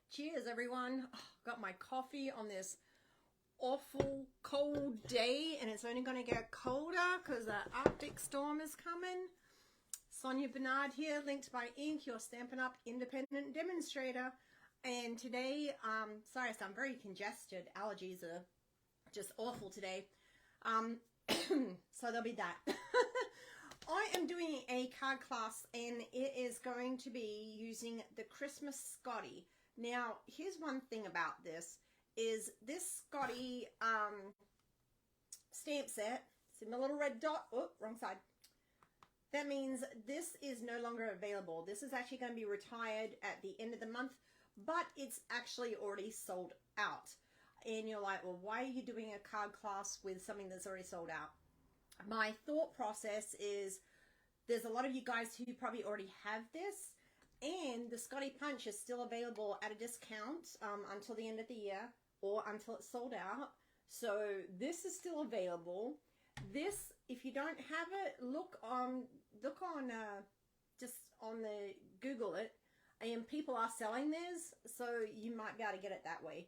Cheers, everyone. Oh, got my coffee on this awful cold day, and it's only going to get colder because the Arctic storm is coming. Sonia Bernard here, linked by Ink, your Stampin' Up! Independent demonstrator. And today, sorry, I sound very congested. Allergies are just awful today. So there'll be that. I am doing a card class, and it is going to be using the Christmas Scottie. Now, here's one thing about this, is this Scottie stamp set, see my little red dot, oh, wrong side. That means this is no longer available. This is actually going to be retired at the end of the month, but it's actually already sold out. And you're like, well, why are you doing a card class with something that's already sold out? My thought process is there's a lot of you guys who probably already have this, and the Scottie Punch is still available at a discount until the end of the year or until it's sold out. So this is still available. This, if you don't have it, look on just on the Google it, and people are selling this, so you might be able to get it that way.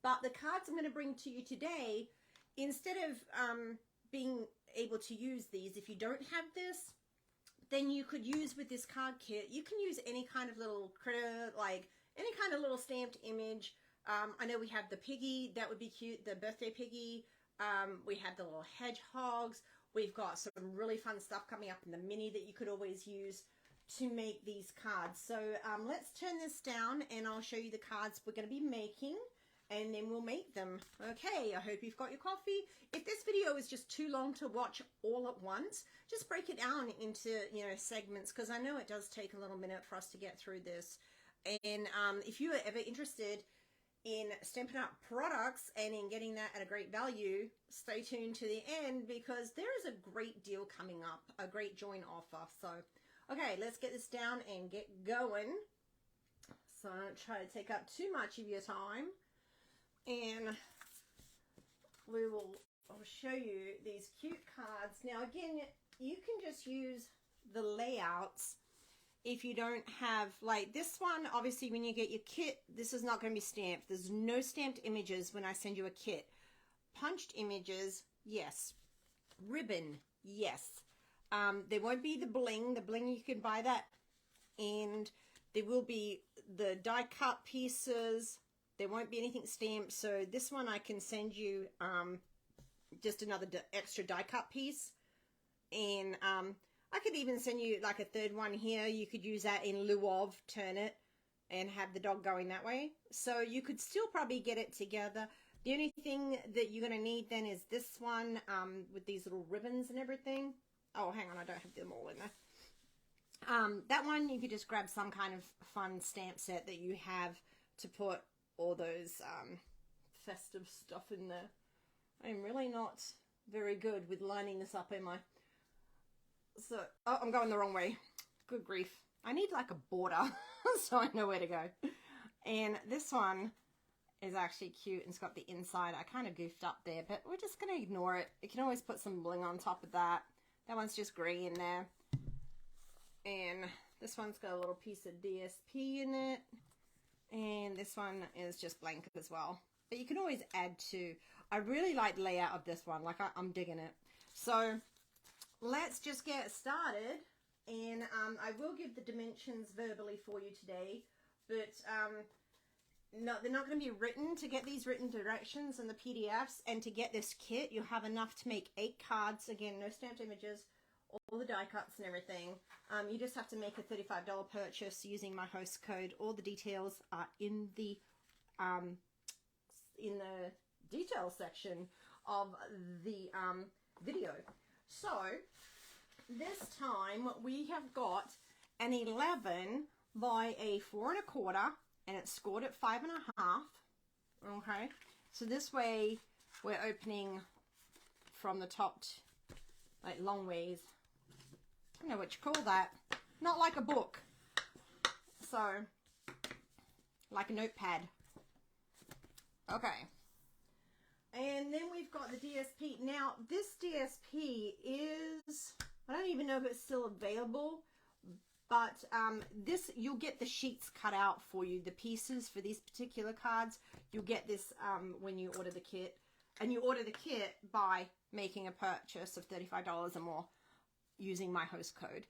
But the cards I'm going to bring to you today, instead of being able to use these, if you don't have this, then you could use with this card kit, you can use any kind of little critter, like any kind of little stamped image. I know we have the piggy, that would be cute, the birthday piggy. We have the little hedgehogs. We've got some really fun stuff coming up in the mini that you could always use to make these cards. So let's turn this down and I'll show you the cards we're going to be making, and then we'll make them. Okay, I hope you've got your coffee. If this video is just too long to watch all at once, just break it down into, segments, because I know it does take a little minute for us to get through this. And if you are ever interested in Stampin' Up! Products and in getting that at a great value, stay tuned to the end, because there is a great deal coming up, a great join offer. So, okay, let's get this down and get going. So I don't try to take up too much of your time. And I'll show you these cute cards. Now again, you can just use the layouts if you don't have, like this one, obviously when you get your kit, this is not going to be stamped. There's no stamped images when I send you a kit. Punched images, yes. Ribbon, yes. There won't be the bling. The bling, you can buy that. And there will be the die cut pieces. There won't be anything stamped. So this one I can send you just another extra die cut piece. And I could even send you like a third one here. You could use that in lieu of turn it and have the dog going that way. So you could still probably get it together. The only thing that you're going to need then is this one with these little ribbons and everything. Oh, hang on, I don't have them all in there. That one, you could just grab some kind of fun stamp set that you have to put all those festive stuff in there. I'm really not very good with lining this up, am I? So, oh, I'm going the wrong way. Good grief. I need like a border so I know where to go. And this one is actually cute, and it's got the inside. I kind of goofed up there, but we're just going to ignore it. You can always put some bling on top of that. That one's just grey in there. And this one's got a little piece of DSP in it. And this one is just blank as well. But you can always add to. I really like the layout of this one. Like, I'm digging it. So let's just get started. And I will give the dimensions verbally for you today. But no, they're not going to be written. To get these written directions and the PDFs and to get this kit, you'll have enough to make 8 cards. Again, no stamped images, all the die cuts and everything. You just have to make a $35 purchase using my host code. All the details are in the details section of the video. So this time we have got an 11 by a 4 1/4, and it's scored at 5 1/2. Okay, so this way we're opening from the top, like long ways. I don't know what you call that. Not like a book. So, like a notepad. Okay. And then we've got the DSP. Now, this DSP is, I don't even know if it's still available, But this, you'll get the sheets cut out for you, the pieces for these particular cards. You'll get this when you order the kit. And you order the kit by making a purchase of $35 or more using my host code.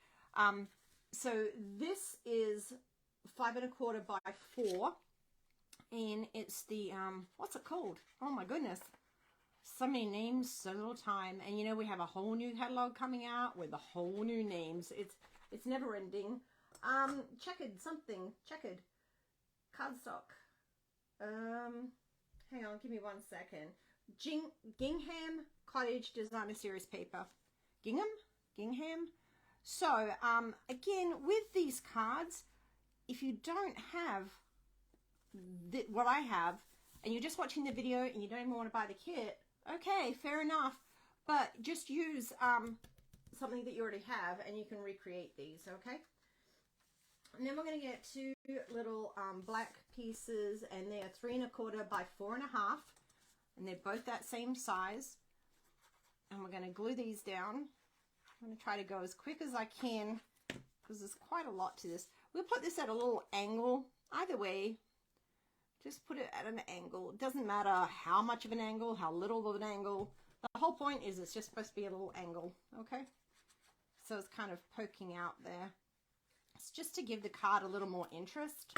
So this is 5 1/4 by 4. And it's the, what's it called? Oh my goodness. So many names, so little time. And you know, we have a whole new catalog coming out with a whole new names. It's never ending. Checkered something. Checkered. Cardstock. Hang on, give me 1 second. Gingham Cottage Designer Series paper. Gingham. So, again, with these cards, if you don't have what I have, and you're just watching the video and you don't even want to buy the kit, okay, fair enough. But just use something that you already have and you can recreate these, okay? And then we're going to get 2 little black pieces, and they are 3 1/4 by 4 1/2, and they're both that same size. And we're going to glue these down. I'm going to try to go as quick as I can because there's quite a lot to this. We'll put this at a little angle. Either way, just put it at an angle. It doesn't matter how much of an angle, how little of an angle. The whole point is it's just supposed to be a little angle, okay? So it's kind of poking out there. It's just to give the card a little more interest.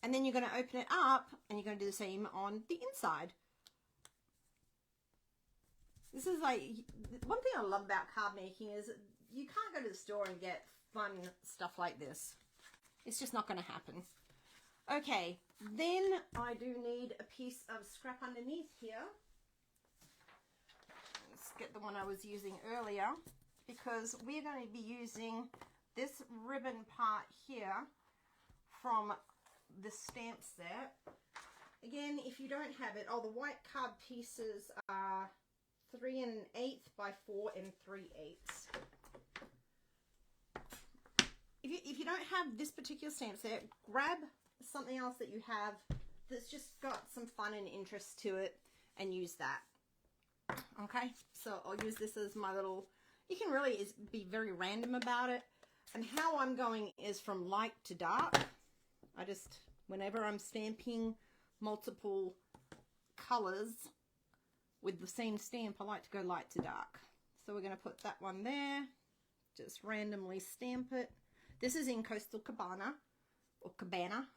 And then you're going to open it up and you're going to do the same on the inside. This is like, one thing I love about card making is you can't go to the store and get fun stuff like this. It's just not going to happen. Okay, then I do need a piece of scrap underneath here. Let's get the one I was using earlier, because we're going to be using this ribbon part here from the stamp set. Again, if you don't have it, the white card pieces are 3 1/8 by 4 3/8. If you don't have this particular stamp set, grab something else that you have that's just got some fun and interest to it and use that. Okay, so I'll use this as my little, you can really be very random about it. And how I'm going is from light to dark. I just, whenever I'm stamping multiple colors with the same stamp, I like to go light to dark. So we're going to put that one there, just randomly stamp it. This is in Coastal Cabana, or Cabana,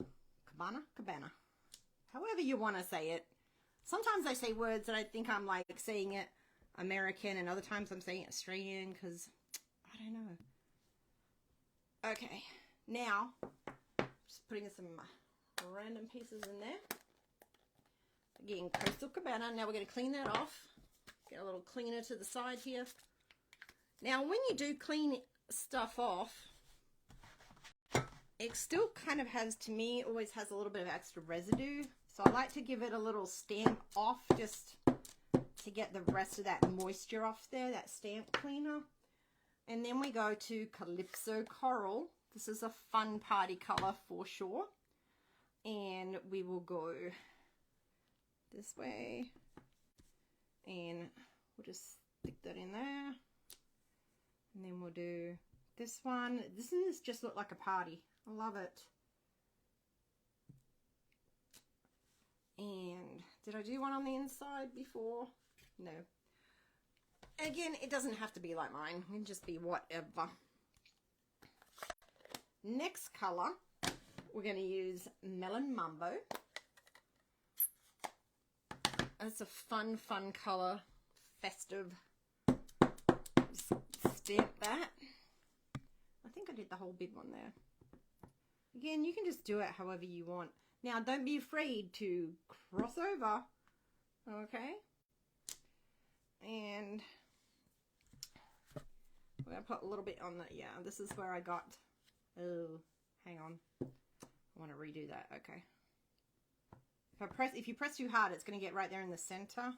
however you want to say it. Sometimes I say words that I think I'm like saying it American, and other times I'm saying it Australian, because I don't know. Okay, now just putting some random pieces in there. Again, Coastal Cabana. Now we're going to clean that off. Get a little cleaner to the side here. Now when you do clean stuff off, it still kind of has, to me, always has a little bit of extra residue. So I like to give it a little stamp off just to get the rest of that moisture off there, that stamp cleaner. And then we go to Calypso Coral. This is a fun party color for sure. And we will go this way. And we'll just stick that in there. And then we'll do this one. This just look like a party. I love it. And did I do one on the inside before? No. Again, it doesn't have to be like mine. It can just be whatever. Next color, we're going to use Melon Mambo. It's a fun color. Festive. Just stamp that. I think I did the whole big one there. Again, you can just do it however you want. Now, don't be afraid to cross over. Okay? And we're going to put a little bit on the, yeah, this is where I got, oh, hang on. I want to redo that. Okay. If you press too hard, it's going to get right there in the center.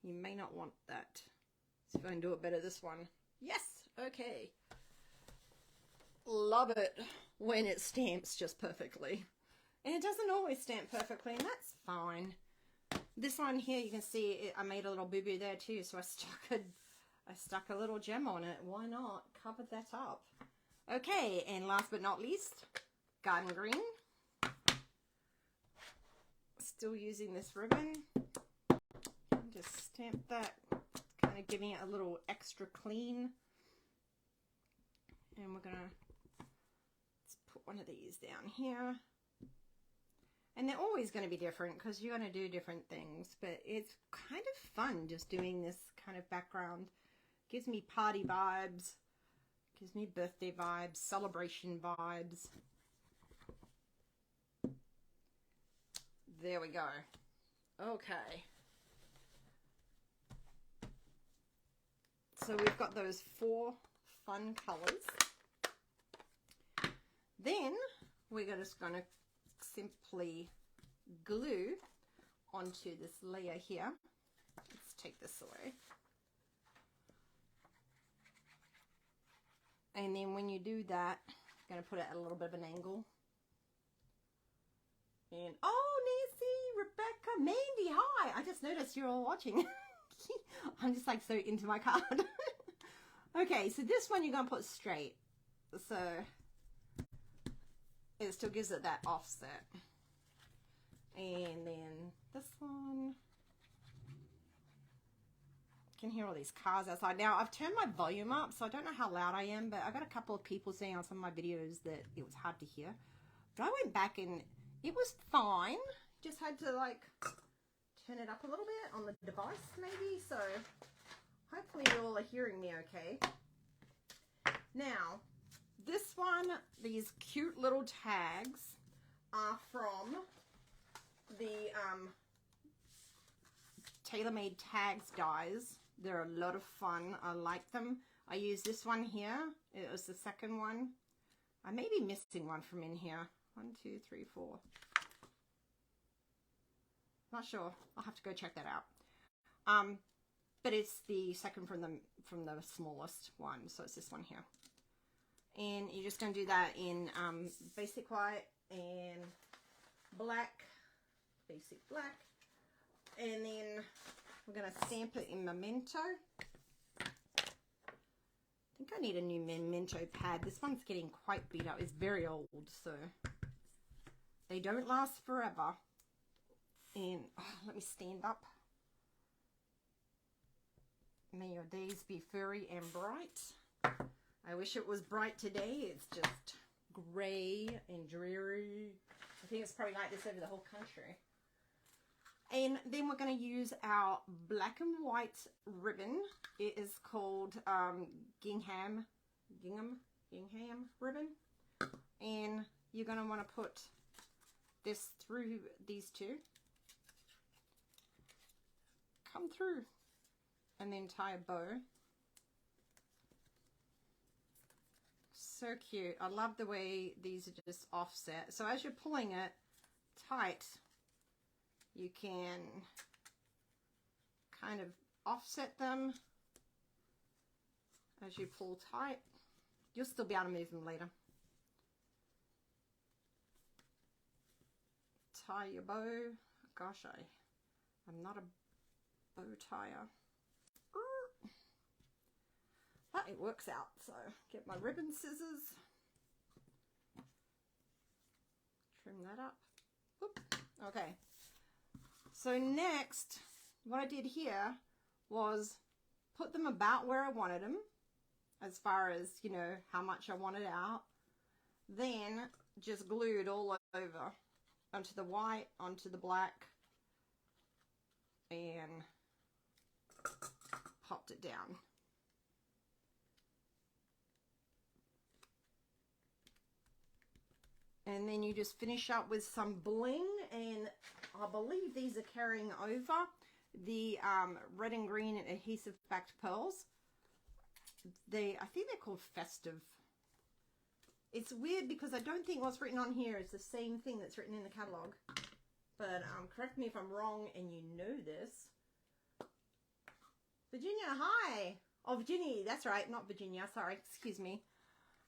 You may not want that. See if I can do it better this one. Yes! Okay. Love it when it stamps just perfectly. And it doesn't always stamp perfectly, and that's fine. This one here, you can see I made a little boo-boo there too, so I stuck a little gem on it. Why not? Cover that up. Okay, and last but not least, garden green. Still using this ribbon. Just stamp that, kind of giving it a little extra clean. And we're gonna put one of these down here. And they're always going to be different because you're going to do different things, but it's kind of fun just doing this kind of background. Gives me party vibes, gives me birthday vibes, celebration vibes. There we go. Okay. So we've got those 4 fun colors. Then we're just going to simply glue onto this layer here. Let's take this away. And then when you do that, I'm going to put it at a little bit of an angle. And oh, Nancy, Rebecca, Mandy, hi! I just noticed you're all watching. I'm just like so into my card. Okay, so this one you're going to put straight. So it still gives it that offset. And then this one. You can hear all these cars outside. Now I've turned my volume up, so I don't know how loud I am, but I got a couple of people saying on some of my videos that it was hard to hear. But I went back and it was fine. Just had to like turn it up a little bit on the device maybe. So hopefully you all are hearing me okay. Now, this one, these cute little tags are from the TaylorMade Tags dies. They're a lot of fun. I like them. I use this one here. It was the second one. I may be missing one from in here. 1, 2, 3, 4. Not sure. I'll have to go check that out. But it's the second from the smallest one. So it's this one here. And you're just going to do that in basic white and black, basic black. And then we're going to stamp it in Memento. I think I need a new Memento pad. This one's getting quite beat up. It's very old, so they don't last forever. And let me stand up. May your days be furry and bright. I wish it was bright today. It's just gray and dreary. I think it's probably like this over the whole country. And then we're going to use our black and white ribbon. It is called Gingham ribbon. And you're going to want to put this through these two. Come through. And then tie a bow. So cute. I love the way these are just offset. So as you're pulling it tight, you can kind of offset them as you pull tight. You'll still be able to move them later. Tie your bow. Gosh, I'm not a bow tire. But it works out. So get my ribbon scissors. Trim that up. Oop. Okay. So next, what I did here was put them about where I wanted them, as far as, you know, how much I wanted out. Then just glued all over onto the white, onto the black, and popped it down. And then you just finish up with some bling, and I believe these are carrying over the red and green adhesive backed pearls. I think they're called Festive. It's weird because I don't think what's written on here is the same thing that's written in the catalog. But correct me if I'm wrong and you know this. Virginia, hi! Oh, Virginia, that's right, not Virginia, sorry, excuse me.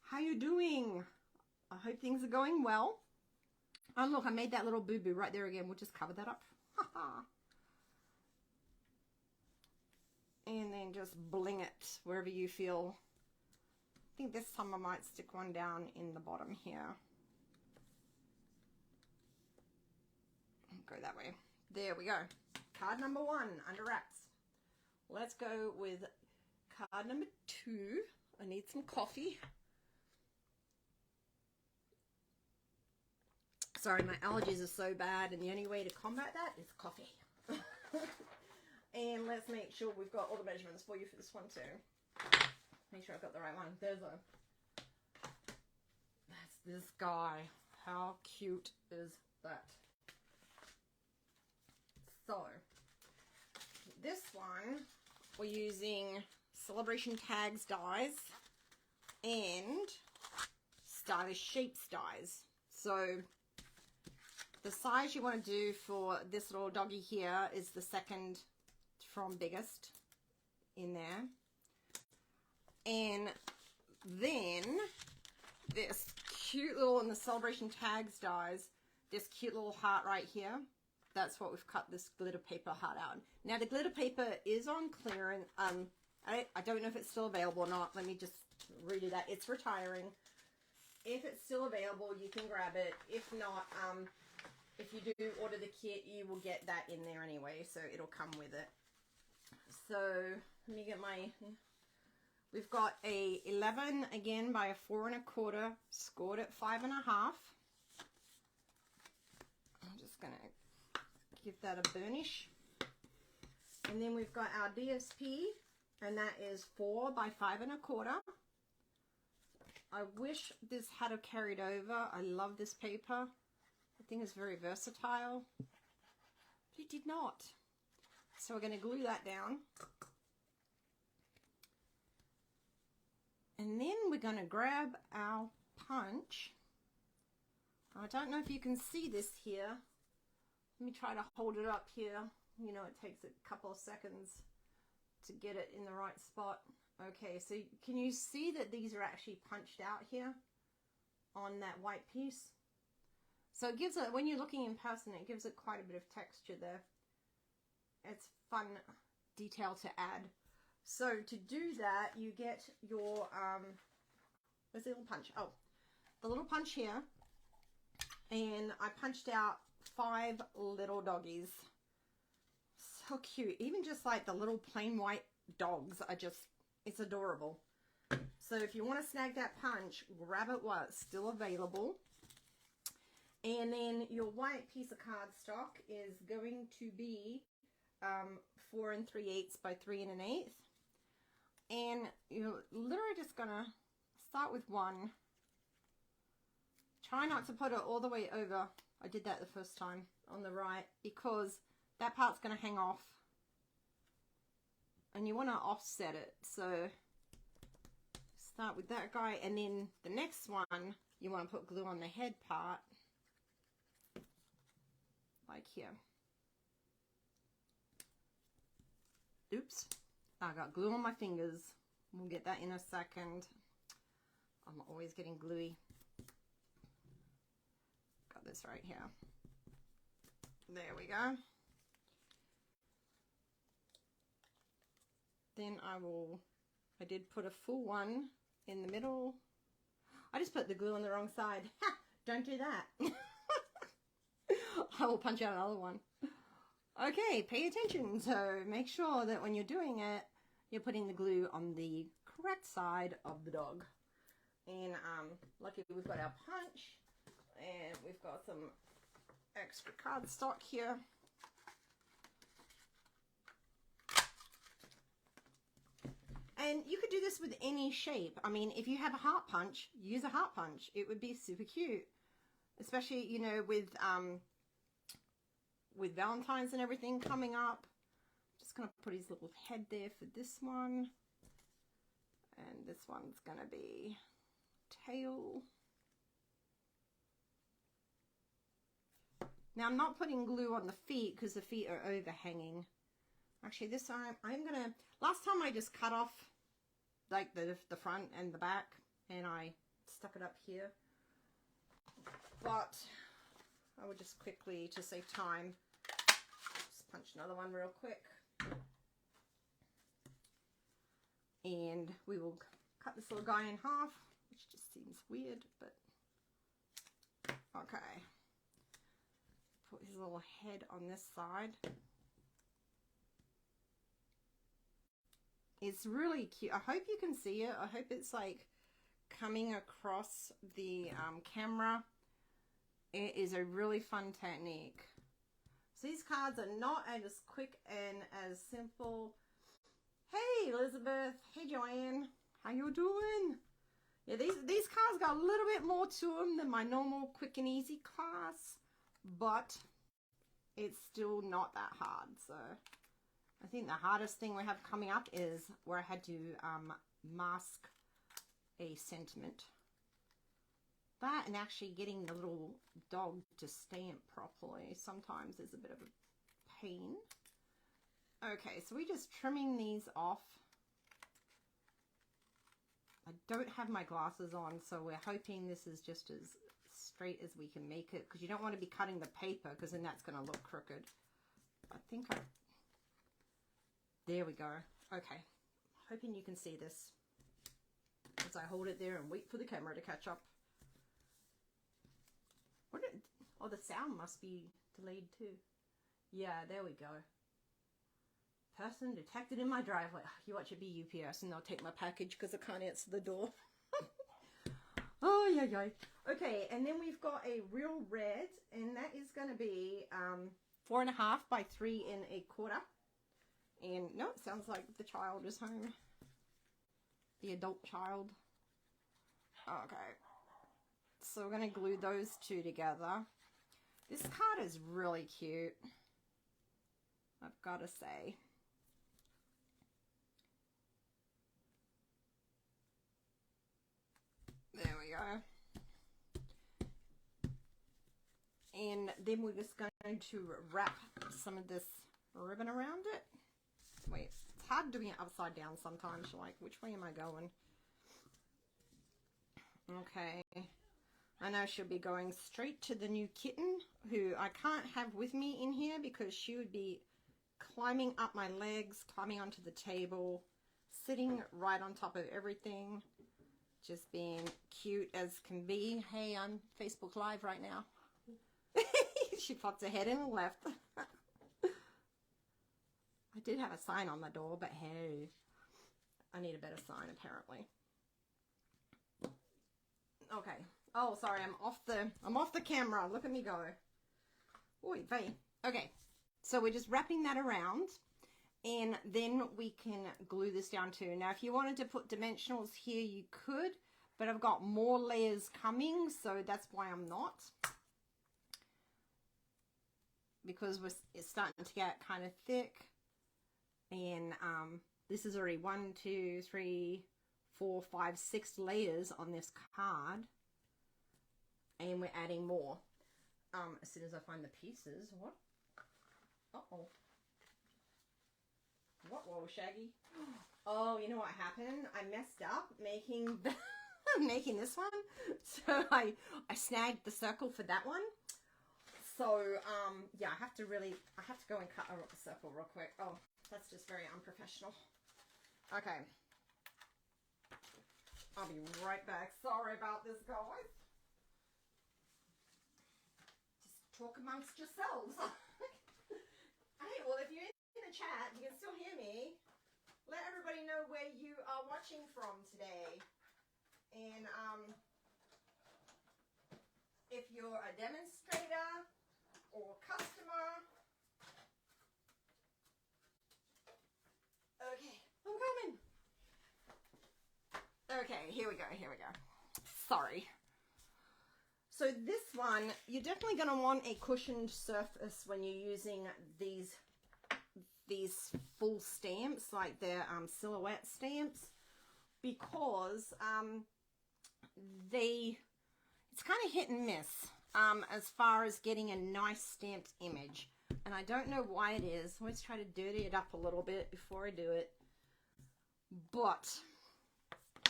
How you doing? I hope things are going well. Oh, look, I made that little boo-boo right there again. We'll just cover that up. And then just bling it wherever you feel think this time I might stick one down in the bottom here. Go that way. There we go. Card number 1 under wraps. Let's go with card number 2. I need some coffee. Sorry, my allergies are so bad, and the only way to combat that is coffee. And let's make sure we've got all the measurements for you for this one too. Make sure I've got the right one. There's one. That's this guy. How cute is that? So, this one, we're using Celebration Tags dies and Stylish Shapes dies. So, the size you want to do for this little doggy here is the second from biggest in there. And then this cute little, in the Celebration Tags dies, this cute little heart right here. That's what we've cut this glitter paper heart out. Now the glitter paper is on clearance. I don't know if it's still available or not. Let me just read it out. It's retiring. If it's still available, you can grab it. If not, if you do order the kit, you will get that in there anyway, so it'll come with it. So let me get my, we've got a 11 again by a 4 1/4, scored at 5 1/2. I'm just gonna give that a burnish. And then we've got our DSP, and that is 4 by 5 1/4. I wish this had have carried over. I love this paper. I think it's very versatile. But it did not. So we're going to glue that down. And then we're going to grab our punch. I don't know if you can see this here. Let me try to hold it up here. You know, it takes a couple of seconds to get it in the right spot. Okay, so can you see that these are actually punched out here on that white piece? So it gives it, when you're looking in person, it gives it quite a bit of texture there. It's fun detail to add. So to do that, you get your, where's the little punch? Oh, the little punch here. And I punched out 5 little doggies. So cute. Even just like the little plain white dogs are just, it's adorable. So if you want to snag that punch, grab it while it's still available. And then your white piece of cardstock is going to be 4 3/8 by 3 1/8. And you're literally just gonna start with one. Try not to put it all the way over. I did that the first time on the right because that part's gonna hang off. And you want to offset it. So start with that guy, and then the next one you want to put glue on the head part, like here. Oops, I got glue on my fingers. We'll get that in a second. I'm always getting gluey. Got this right here. There we go. Then I did put a full one in the middle. I just put the glue on the wrong side. Ha! Don't do that. I will punch out another one. Okay, pay attention. So make sure that when you're doing it, you're putting the glue on the correct side of the dog. And luckily we've got our punch, and we've got some extra cardstock here. And you could do this with any shape. I mean, if you have a heart punch, use a heart punch. It would be super cute. Especially, you know, with Valentine's and everything coming up. I'm just going to put his little head there for this one. And this one's going to be tail. Now, I'm not putting glue on the feet because the feet are overhanging. Actually, this time, I'm going to... Last time I just cut off like the front and the back, and I stuck it up here. But I would just quickly, to save time, just punch another one real quick. And we will cut this little guy in half, which just seems weird, but okay. Put his little head on this side. It's really cute. I hope you can see it. I hope it's like coming across the camera. It is a really fun technique. So these cards are not as quick and as simple. Hey Elizabeth, hey Joanne, how you doing? Yeah, these cards got a little bit more to them than my normal quick and easy class, but it's still not that hard. So I think the hardest thing we have coming up is where I had to mask a sentiment. That and actually getting the little dog to stamp properly sometimes is a bit of a pain. Okay, so we're just trimming these off. I don't have my glasses on, so we're hoping this is just as straight as we can make it, because you don't want to be cutting the paper, because then that's going to look crooked. I think there we go. Okay, hoping you can see this as I hold it there and wait for the camera to catch up. Oh, the sound must be delayed too. Yeah, there we go. Person detected in my driveway. You watch it be UPS and they'll take my package because I can't answer the door. Oh, yeah. Okay, and then we've got a real red, and that is going to be 4.5 by 3.25. And no, it sounds like the child is home. The adult child. Okay. So we're going to glue those two together. This card is really cute, I've got to say. There we go. And then we're just going to wrap some of this ribbon around it. Wait, it's hard doing it upside down sometimes. You're like, which way am I going? Okay. I know she'll be going straight to the new kitten, who I can't have with me in here because she would be climbing up my legs, climbing onto the table, sitting right on top of everything, just being cute as can be. Hey, I'm Facebook Live right now. She popped her head in and left. I did have a sign on the door, but hey, I need a better sign apparently. Okay. Oh, sorry, I'm off the camera. Look at me go. Oy vey. Okay, so we're just wrapping that around, and then we can glue this down too. Now, if you wanted to put dimensionals here, you could, but I've got more layers coming, so that's why I'm not. Because it's starting to get kind of thick, and this is already 1, 2, 3, 4, 5, 6 layers on this card. And we're adding more as soon as I find the pieces. What? Uh-oh. What? Whoa, Shaggy. Oh, you know what happened? I messed up making making this one. So I snagged the circle for that one. So, yeah, I have to go and cut a circle real quick. Oh, that's just very unprofessional. Okay. I'll be right back. Sorry about this, guys. Talk amongst yourselves. Hey, well, if you're in the chat, you can still hear me. Let everybody know where you are watching from today. And if you're a demonstrator or customer. Okay, I'm coming. Okay, here we go. Sorry. So this one, you're definitely going to want a cushioned surface when you're using these full stamps, like their silhouette stamps, because it's kind of hit and miss as far as getting a nice stamped image. And I don't know why it is. Let's try to dirty it up a little bit before I do it. But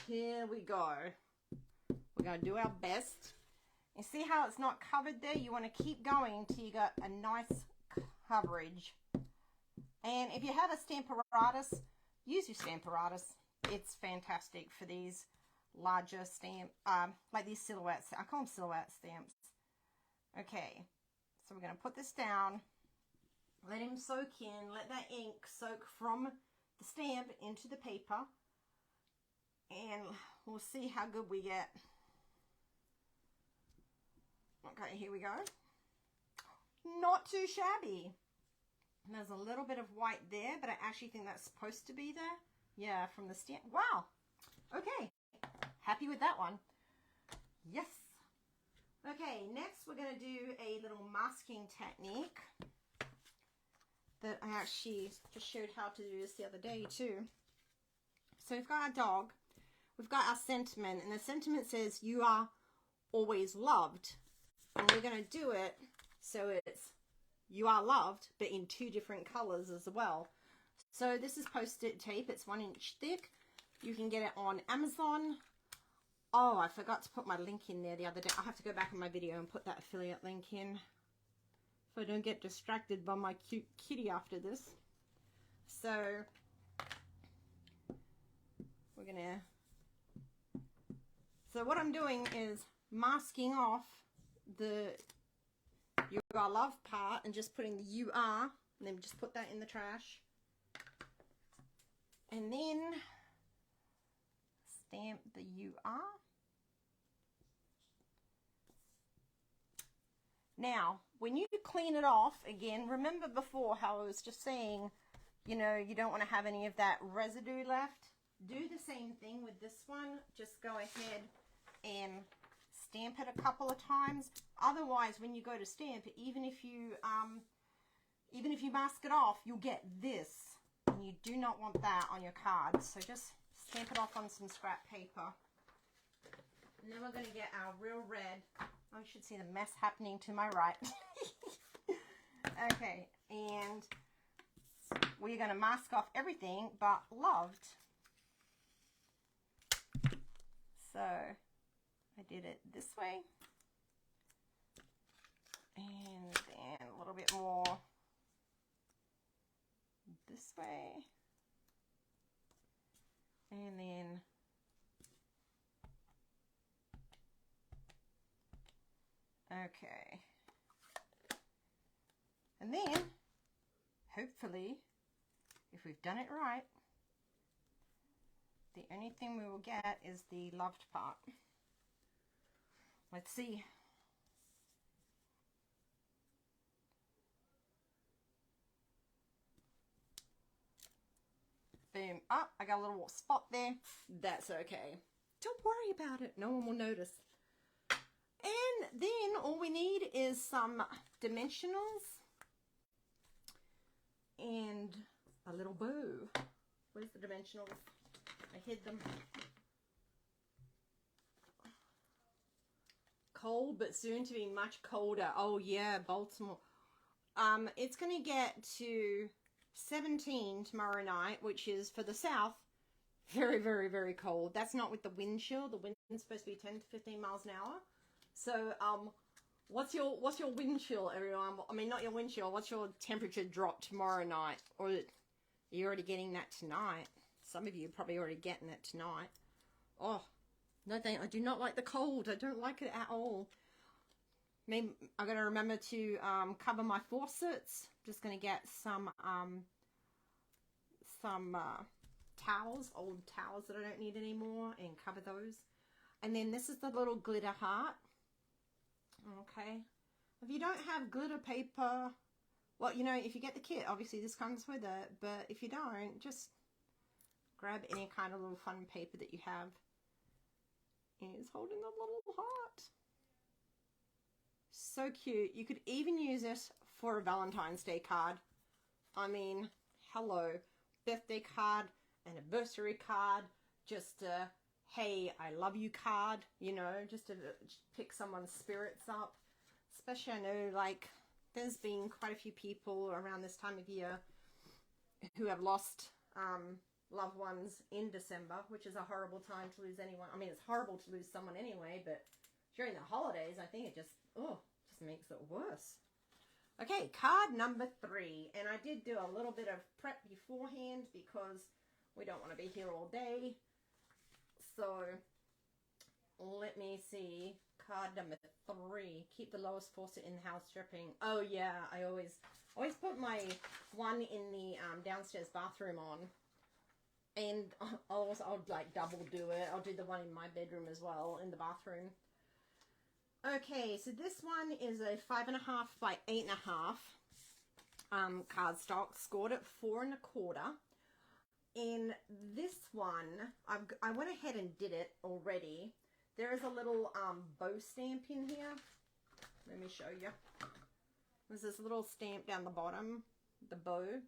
here we go. We're going to do our best. You see how it's not covered there? You want to keep going until you got a nice coverage. And if you have a Stamparatus, use your Stamparatus. it's fantastic for these larger stamp, like these silhouettes. I call them silhouette stamps. Okay, so we're going to put this down, let him soak in, let that ink soak from the stamp into the paper, and we'll see how good we get. Okay, here we go. Not too shabby. And there's a little bit of white there, but I actually think that's supposed to be there. Yeah, from the stamp. Wow. Okay. Happy with that one. Yes. Okay, next we're going to do a little masking technique that I actually just showed how to do this the other day too. So we've got our dog. We've got our sentiment, and the sentiment says, "You are always loved." And we're going to do it so it's "You are loved," but in 2 different colors as well. So this is post-it tape. It's 1 inch thick. You can get it on Amazon. Oh, I forgot to put my link in there the other day. I'll have to go back in my video and put that affiliate link in, so I don't get distracted by my cute kitty after this. So we're gonna, so what I'm doing is masking off the "You are loved" part and just putting the "You are," and then just put that in the trash. And then stamp the "You are." Now, when you clean it off, again, remember before how I was just saying, you know, you don't want to have any of that residue left. Do the same thing with this one. Just go ahead and stamp it a couple of times. Otherwise, when you go to stamp, even if you mask it off, you'll get this, and you do not want that on your card. So just stamp it off on some scrap paper. And then we're going to get our real red. Oh, you should see the mess happening to my right. Okay, and we're going to mask off everything but loved. So I did it this way, and then a little bit more this way, and then okay, and then hopefully, if we've done it right, the only thing we will get is the loved part. Let's see. Boom. Oh, I got a little spot there. That's okay. Don't worry about it. No one will notice. And then all we need is some dimensionals and a little bow. Where's the dimensionals? I hid them. Cold, but soon to be much colder. Oh yeah, Baltimore. It's going to get to 17 tomorrow night, which is for the south very, very, very cold. That's not with the wind chill. The wind is supposed to be 10 to 15 miles an hour. So what's your wind chill, everyone? I mean, not your wind chill. What's your temperature drop tomorrow night? Or are you already getting that tonight? Some of you are probably already getting it tonight. Oh, no, I do not like the cold. I don't like it at all. Maybe I'm going to remember to cover my faucets. Just going to get some towels, old towels that I don't need anymore, and cover those. And then this is the little glitter heart. Okay. If you don't have glitter paper, well, you know, if you get the kit, obviously this comes with it. But if you don't, just grab any kind of little fun paper that you have. And it's holding the little heart. So cute. You could even use this for a Valentine's Day card. I mean, hello. Birthday card, anniversary card, just a hey, I love you card, you know, just to pick someone's spirits up. Especially, I know, like, there's been quite a few people around this time of year who have lost loved ones in December, which is a horrible time to lose anyone. I mean, it's horrible to lose someone anyway, but during the holidays, I think it just makes it worse. Okay, card number 3. And I did do a little bit of prep beforehand because We don't want to be here all day. So let me see. Card number 3. Keep the lowest faucet in the house dripping. Oh yeah, I always put my one in the downstairs bathroom on. And I'll like double do it. I'll do the one in my bedroom as well, in the bathroom. Okay, so this one is a 5.5 by 8.5 cardstock, scored at 4 1/4. In this one, I went ahead and did it already. There is a little bow stamp in here. Let me show you. There's this little stamp down the bottom, the bow.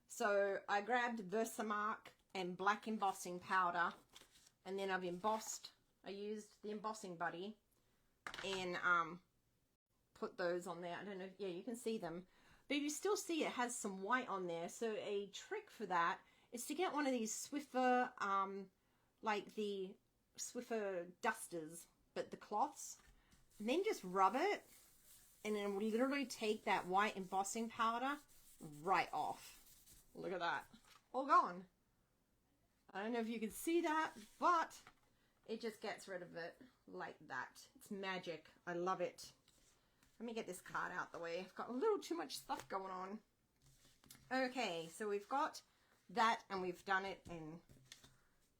So I grabbed Versamark and black embossing powder, and then I've embossed. I used the embossing buddy and put those on there. I don't know, yeah, you can see them, but you still see it has some white on there. So a trick for that is to get one of these Swiffer, like the Swiffer dusters, but the cloths, and then just rub it, and then we literally take that white embossing powder right off. Look at that, all gone. I don't know if you can see that, but it just gets rid of it like that. It's magic. I love it. Let me get this card out the way. I've got a little too much stuff going on. Okay, so we've got that and we've done it, and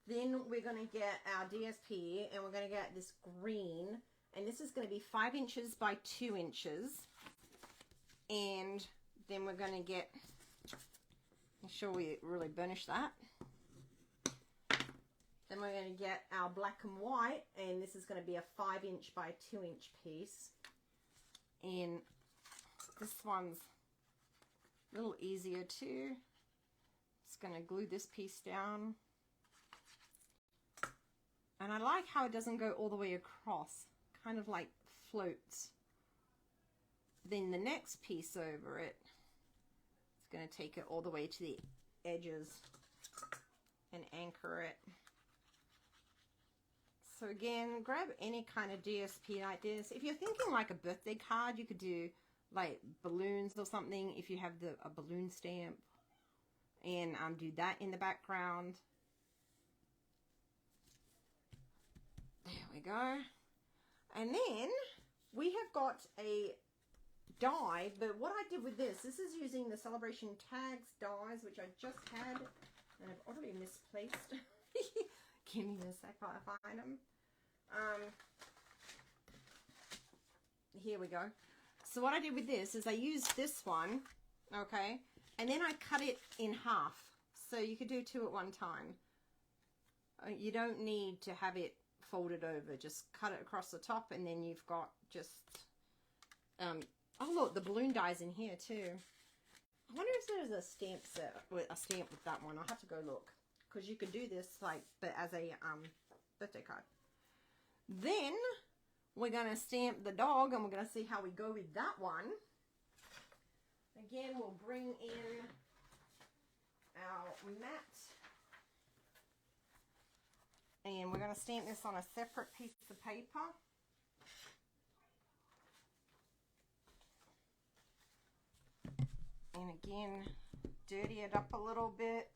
then we're going to get our DSP, and we're going to get this green, and this is going to be 5 inches by 2 inches, and then we're going to get, make sure we really burnish that. Then we're going to get our black and white, and this is going to be a 5 inch by 2 inch piece, and this one's a little easier too. Just going to glue this piece down, and I like how it doesn't go all the way across, kind of like floats. Then the next piece over it, it's going to take it all the way to the edges and anchor it. So again, grab any kind of DSP like this. If you're thinking like a birthday card, you could do like balloons or something if you have a balloon stamp, and do that in the background. There we go. And then we have got a die, but what I did with this is using the Celebration Tags dies, which I just had, and I've already misplaced. Give me a sec while I find them. Here we go. So what I did with this is I used this one, okay, and then I cut it in half. So you could do 2 at one time. You don't need to have it folded over. Just cut it across the top, and then you've got just, oh look, the balloon die's in here too. I wonder if there's a stamp set, with a stamp with that one. I'll have to go look, because you could do this like, but as a birthday card. Then we're going to stamp the dog, and we're going to see how we go with that one. Again, we'll bring in our mat, and we're going to stamp this on a separate piece of paper. And again, dirty it up a little bit.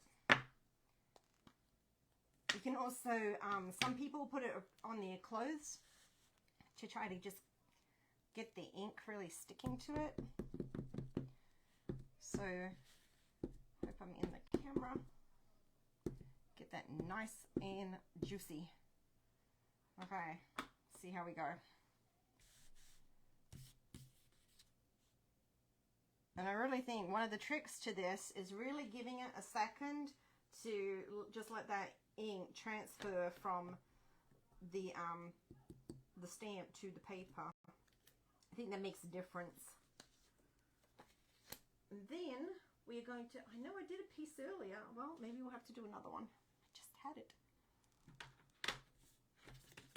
You can also, some people put it on their clothes to try to just get the ink really sticking to it. So, hope I'm in the camera. Get that nice and juicy. Okay, see how we go. And I really think one of the tricks to this is really giving it a second to just let that ink transfer from the stamp to the paper. I think that makes a difference. And then we're going to, I know I did a piece earlier. Well, maybe we'll have to do another one. I just had it.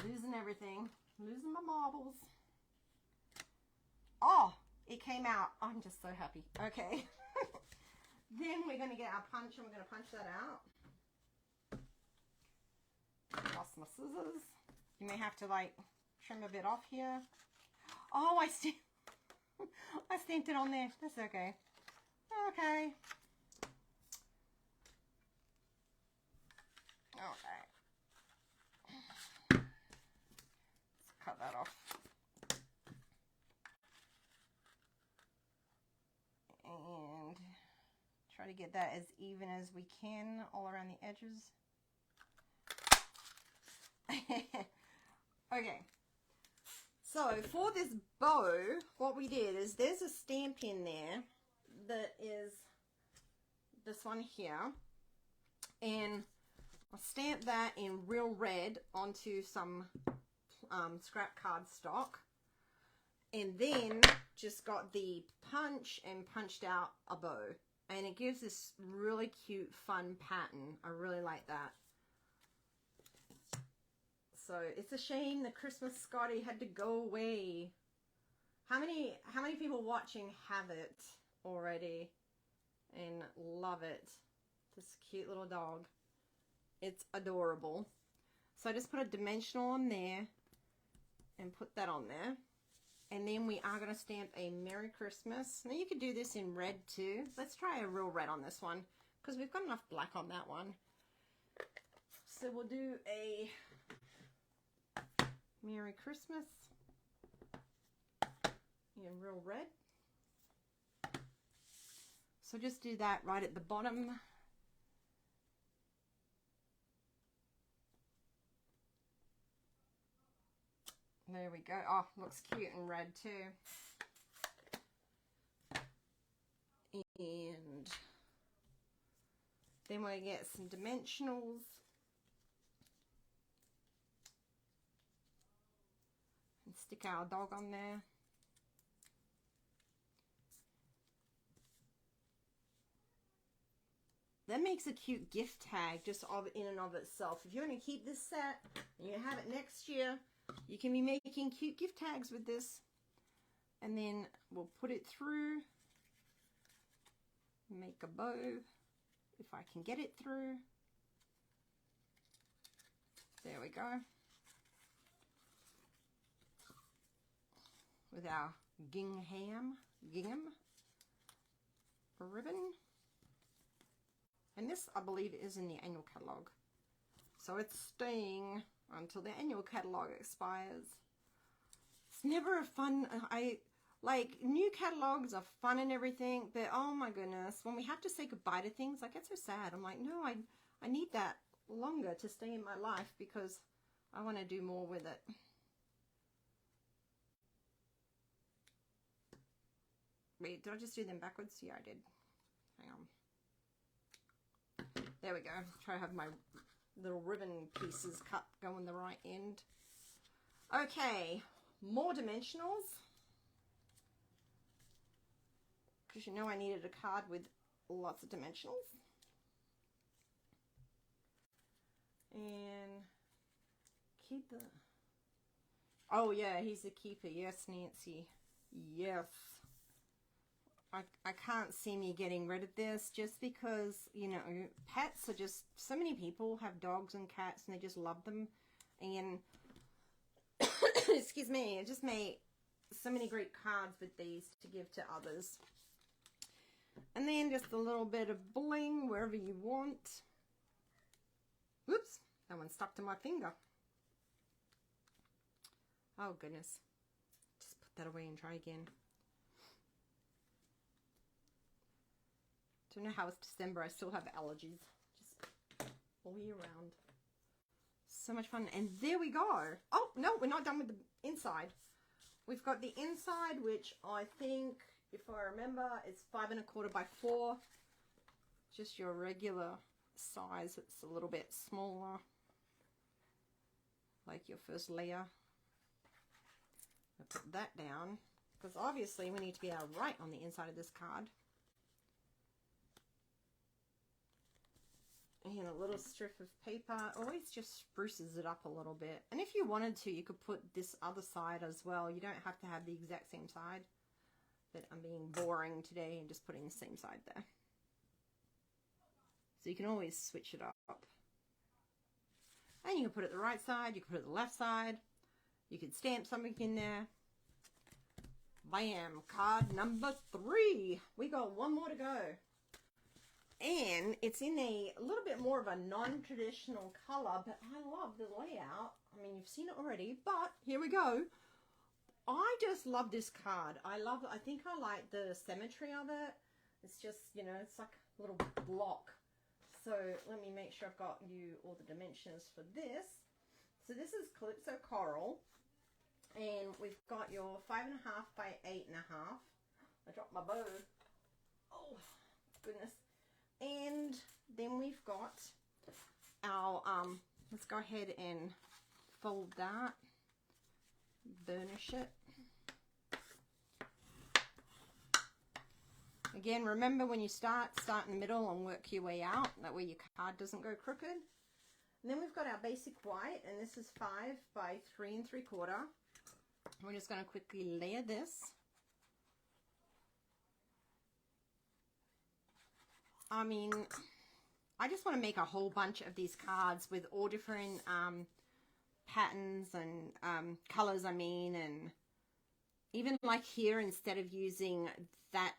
Losing everything. Losing my marbles. Oh, it came out. I'm just so happy. Okay. Then we're going to get our punch, and we're going to punch that out. Lost my scissors. You may have to like trim a bit off here. Oh, I stamped it on there. That's okay. Okay. Okay. Let's cut that off. And try to get that as even as we can all around the edges. Okay. So for this bow, what we did is there's a Stampin there that is this one here. And I stamped that in real red onto some scrap cardstock, and then just got the punch and punched out a bow, and it gives this really cute fun pattern. I really like that. So it's a shame the Christmas Scottie had to go away. How many people watching have it already and love it? This cute little dog. It's adorable. So I just put a dimensional on there and put that on there. And then we are going to stamp a Merry Christmas. Now you could do this in red too. Let's try a real red on this one because we've got enough black on that one. So we'll do a Merry Christmas in real red. So just do that right at the bottom. There we go. Oh, looks cute in red too. And then we get some dimensionals. And stick our dog on there. That makes a cute gift tag just in and of itself. If you want to keep this set and you have it next year, you can be making cute gift tags with this. And then we'll put it through. Make a bow, if I can get it through. There we go. With our gingham ribbon. And this, I believe, is in the annual catalogue. So it's staying until the annual catalogue expires. It's never a fun, like, new catalogues are fun and everything, but oh my goodness, when we have to say goodbye to things, I get so sad. I'm like, no, I need that longer to stay in my life because I want to do more with it. Wait, did I just do them backwards? Yeah, I did. Hang on. There we go. Try to have my little ribbon pieces cut going the right end. Okay, more dimensionals. Because you know I needed a card with lots of dimensionals. And keep the... Oh yeah, he's the keeper. Yes, Nancy. Yes. I can't see me getting rid of this just because, you know, pets are just, so many people have dogs and cats and they just love them. And, excuse me, I just made so many great cards with these to give to others. And then just a little bit of bling wherever you want. Oops, that one stuck to my finger. Oh goodness. Just put that away and try again. Don't know how it's December. I still have allergies. Just all year round. So much fun. And there we go. Oh, no, we're not done with the inside. We've got the inside, which I think, if I remember, it's 5 1/4 by 4. Just your regular size. It's a little bit smaller. Like your first layer. I'll put that down. Because obviously we need to be able to write on the inside of this card. And a little strip of paper always just spruces it up a little bit. And if you wanted to, you could put this other side as well. You don't have to have the exact same side. But I'm being boring today and just putting the same side there. So you can always switch it up. And you can put it the right side, you can put it the left side. You can stamp something in there. Bam! Card number 3. We got one more to go. And it's in a little bit more of a non-traditional color, but I love the layout. I mean, you've seen it already, but here we go. I just love this card. I think I like the symmetry of it. It's just, you know, it's like a little block. So let me make sure I've got you all the dimensions for this. So this is Calypso Coral, and we've got your 5.5 by 8.5. I dropped my bow. Oh, goodness. And then we've got our, let's go ahead and fold that, burnish it. Again, remember when you start in the middle and work your way out. That way your card doesn't go crooked. And then we've got our basic white, and this is 5 by 3 3/4. We're just going to quickly layer this. I mean, I just want to make a whole bunch of these cards with all different patterns and colors, I mean, and even like here, instead of using that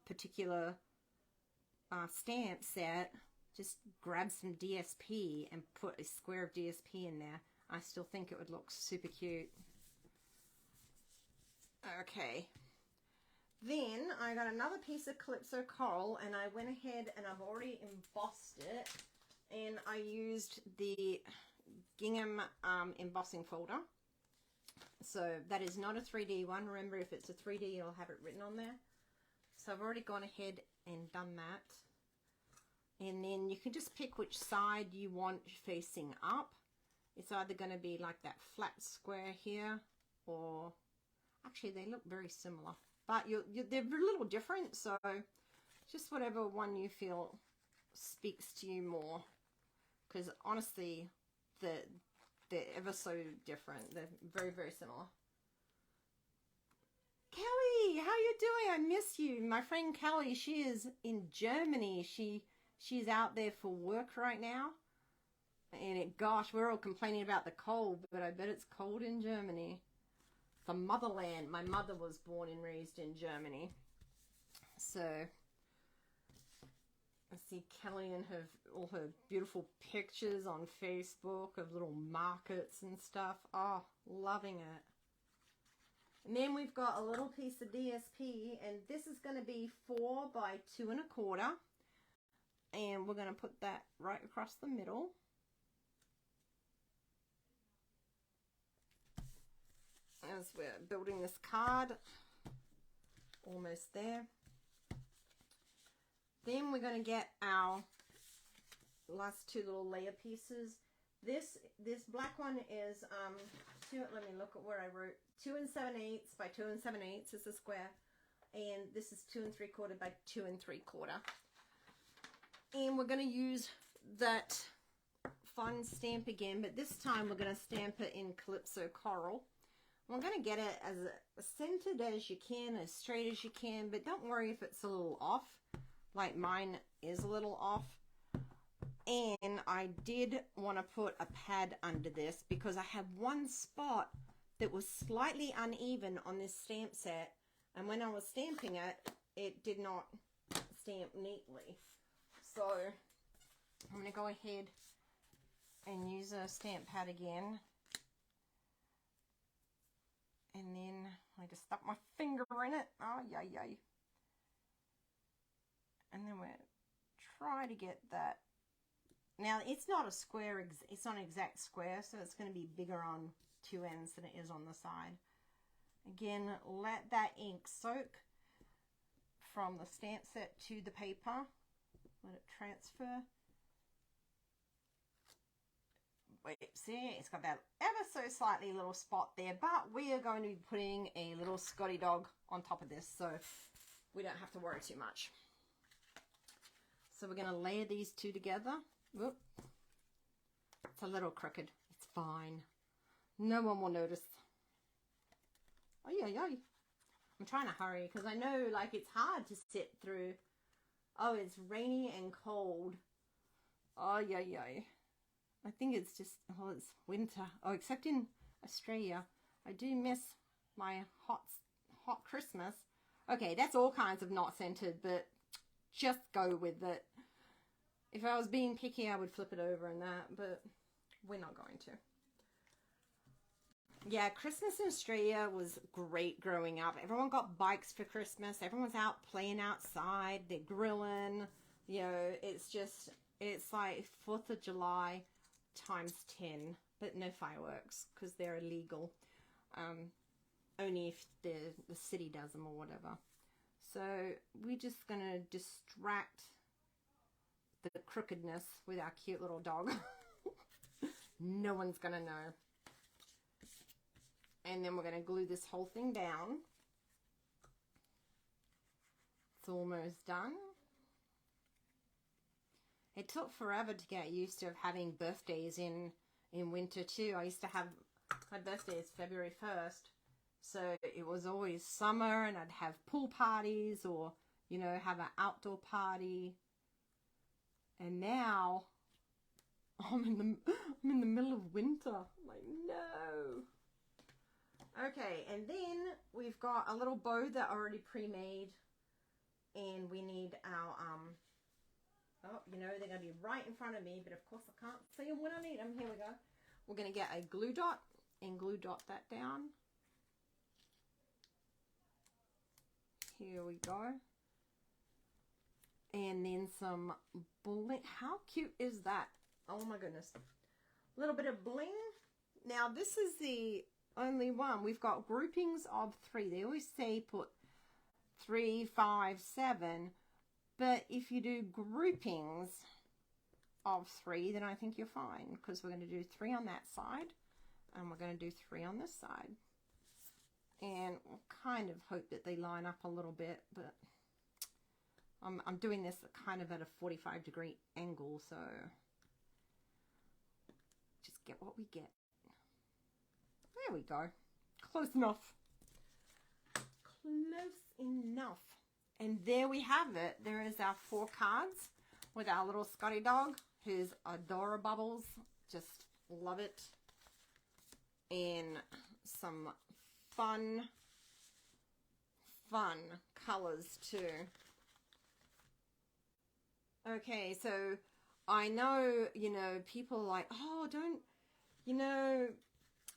particular stamp set, just grab some DSP and put a square of DSP in there. I still think it would look super cute. Okay. Then I got another piece of Calypso Coral, and I went ahead and I've already embossed it, and I used the gingham embossing folder. So that is not a 3D one. Remember, if it's a 3D, I'll have it written on there. So I've already gone ahead and done that. And then you can just pick which side you want facing up. It's either going to be like that flat square here, or actually they look very similar. But they're a little different, so just whatever one you feel speaks to you more. Because honestly, they're ever so different. They're very, very similar. Kelly, how you doing? I miss you. My friend Kelly, she is in Germany. She's out there for work right now. And gosh, we're all complaining about the cold, but I bet it's cold in Germany. The motherland. My mother was born and raised in Germany. So I see Kelly and all her beautiful pictures on Facebook of little markets and stuff. Oh, loving it. And then we've got a little piece of DSP, and this is going to be 4 by 2 1/4. And we're going to put that right across the middle. As we're building this card, almost there. Then we're going to get our last two little layer pieces. This black one is let me look at where I wrote 2 7/8 by 2 7/8 is a square, and this is 2 3/4 by 2 3/4. And we're going to use that fun stamp again, but this time we're going to stamp it in Calypso Coral. We're going to get it as centered as you can, as straight as you can, but don't worry if it's a little off, like mine is a little off. And I did want to put a pad under this because I have one spot that was slightly uneven on this stamp set, and when I was stamping it, it did not stamp neatly. So I'm going to go ahead and use a stamp pad again. And then I just stuck my finger in it. Oh, yay, yay. And then we'll try to get that. Now, it's not a square, it's not an exact square, so it's going to be bigger on two ends than it is on the side. Again, let that ink soak from the stamp set to the paper. Let it transfer. Wait, see, it's got that ever so slightly little spot there, but we are going to be putting a little Scottie dog on top of this, so we don't have to worry too much. So we're going to layer these two together. Whoop. It's a little crooked. It's fine. No one will notice. Oh, yeah, yeah. I'm trying to hurry because I know, like, it's hard to sit through. Oh, it's rainy and cold. Oh, yeah, yeah. I think it's just, oh, it's winter. Oh, except in Australia. I do miss my hot Christmas. Okay, that's all kinds of not centered, but just go with it. If I was being picky, I would flip it over and that, but we're not going to. Yeah, Christmas in Australia was great growing up. Everyone got bikes for Christmas. Everyone's out playing outside. They're grilling. You know, it's like 4th of July times 10, but no fireworks because they're illegal. Only if the city does them or whatever. So we're just going to distract the crookedness with our cute little dog. No one's going to know. And then we're going to glue this whole thing down. It's almost done. It took forever to get used to having birthdays in winter too. I used to have, my birthday is February 1st. So it was always summer and I'd have pool parties or, you know, have an outdoor party. And now I'm in the middle of winter. I'm like, no. Okay, and then we've got a little bow that I already pre-made. And we need our, oh, you know, they're going to be right in front of me, but of course I can't see them when I need them. Here we go. We're going to get a glue dot and glue dot that down. Here we go. And then some bling. How cute is that? Oh my goodness. A little bit of bling. Now this is the only one. We've got groupings of 3. They always say put 3, 5, 7. But if you do groupings of 3, then I think you're fine. Because we're going to do 3 on that side. And we're going to do 3 on this side. And we'll kind of hope that they line up a little bit, but I'm doing this kind of at a 45-degree angle, so just get what we get. There we go. Close enough. Close enough. And there we have it. There is our 4 cards with our little Scottie dog, who's adorable. Just love it. And some fun colors too. Okay, so I know, you know, people are like, oh, don't, you know,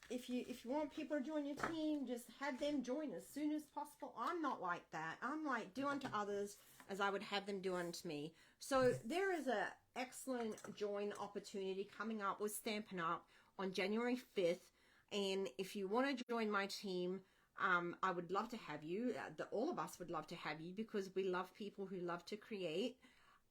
if you want people to join your team, just have them join as soon as possible. I'm not like that. I'm like, do unto others as I would have them do unto me. So there is a excellent join opportunity coming up with Stampin' Up on January 5th. And if you want to join my team, I would love to have you. All of us would love to have you because we love people who love to create.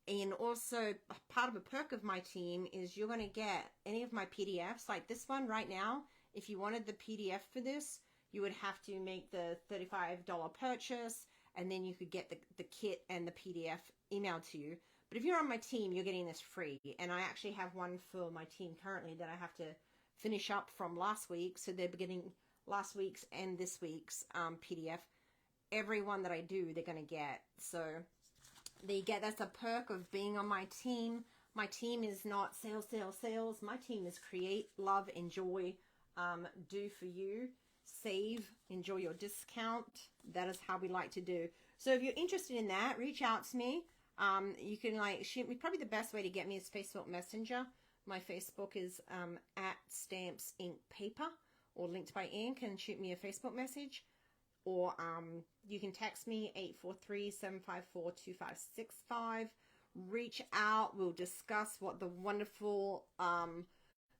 And also, part of a perk of my team is you're going to get any of my PDFs, like this one right now. If you wanted the PDF for this, you would have to make the $35 purchase, and then you could get the kit and the PDF emailed to you. But if you're on my team, you're getting this free. And I actually have one for my team currently that I have to finish up from last week, so they're getting last week's and this week's PDF. Every one that I do, they're going to get. So that's a perk of being on my team. My team is not sales, sales, sales. My team is create, love, enjoy, do for you, save, enjoy your discount. That is how we like to do. So if you're interested in that, reach out to me. You can like shoot me. Probably the best way to get me is Facebook Messenger. My Facebook is at Stamps Ink Paper or Linked by Ink, and shoot me a Facebook message. Or you can text me 843-754-2565. Reach out. We'll discuss what the wonderful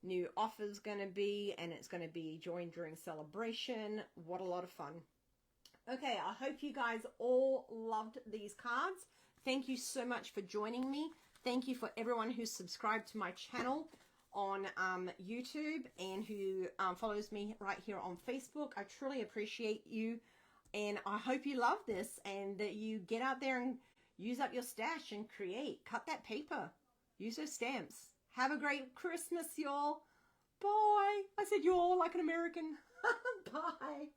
new offer is going to be, and it's going to be join during celebration. What a lot of fun. Okay, I hope you guys all loved these cards. Thank you so much for joining me. Thank you for everyone who's subscribed to my channel on YouTube and who follows me right here on Facebook. I truly appreciate you, and I hope you love this and that you get out there and use up your stash and create. Cut that paper. Use those stamps. Have a great Christmas, y'all. Bye. I said y'all like an American. Bye.